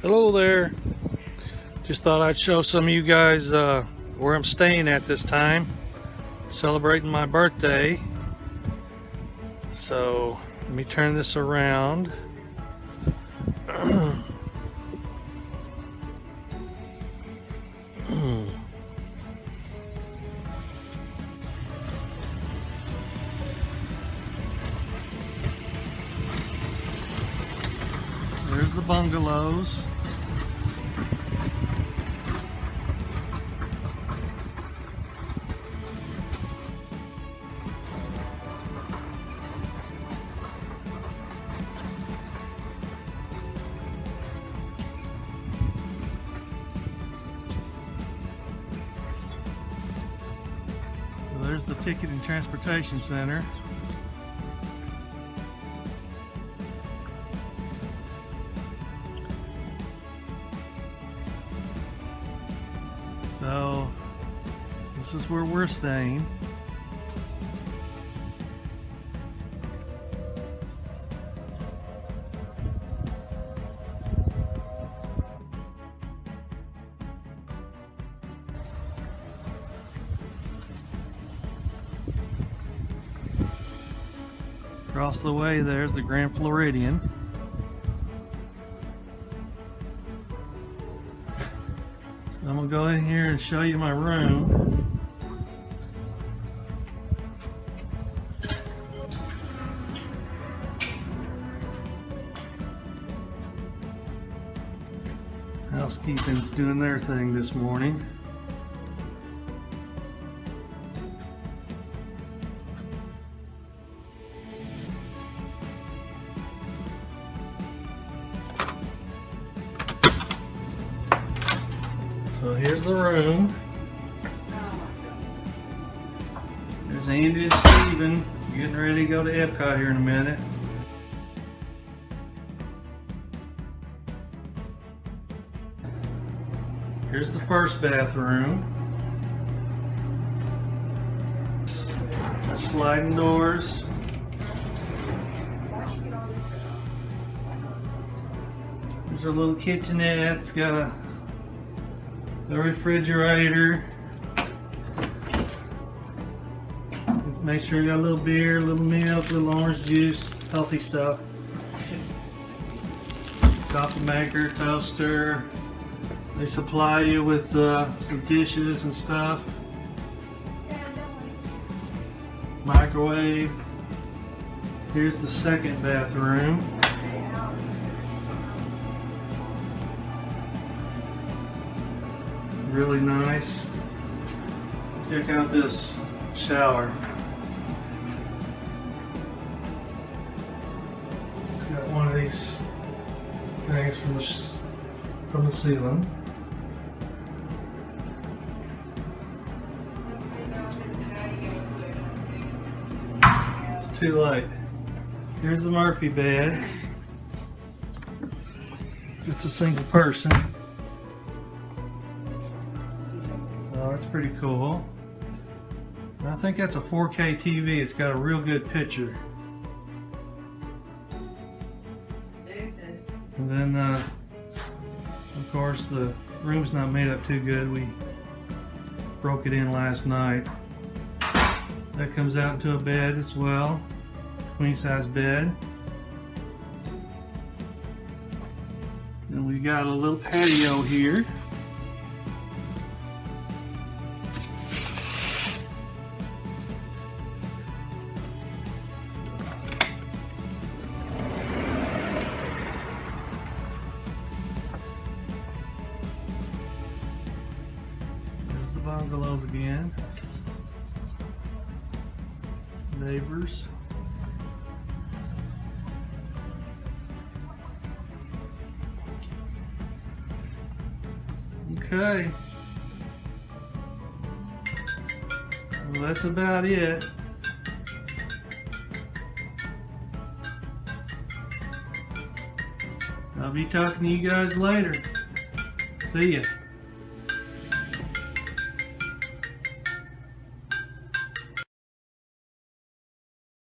Hello there. Just thought I'd show some of you guys where I'm staying at this time, celebrating my birthday. So let me turn this around. There's the bungalows. There's the Ticket and Transportation Center. So this is where we're staying. Across the way there's the Grand Floridian. So I'm gonna go in here and show you my room. Housekeeping's doing their thing this morning. So here's the room. There's Andy and Steven getting ready to go to Epcot here in a minute. Here's the first bathroom. Sliding doors. There's our little kitchenette. It's got the refrigerator. Make sure you got a little beer, a little milk, a little orange juice, healthy stuff. Coffee maker, toaster. They supply you with some dishes and stuff. Microwave. Here's the second bathroom. Really nice. Check out this shower. It's got one of these things from the ceiling. It's too light. Here's the Murphy bed. It's a single person. So that's pretty cool. I think that's a 4K TV. It's got a real good picture. And then, of course, the room's not made up too good. We broke it in last night. That comes out into a bed as well. Queen size bed. Then we got a little patio here. There's the bungalows again. Neighbors. Okay. Well, that's about it. I'll be talking to you guys later. See ya.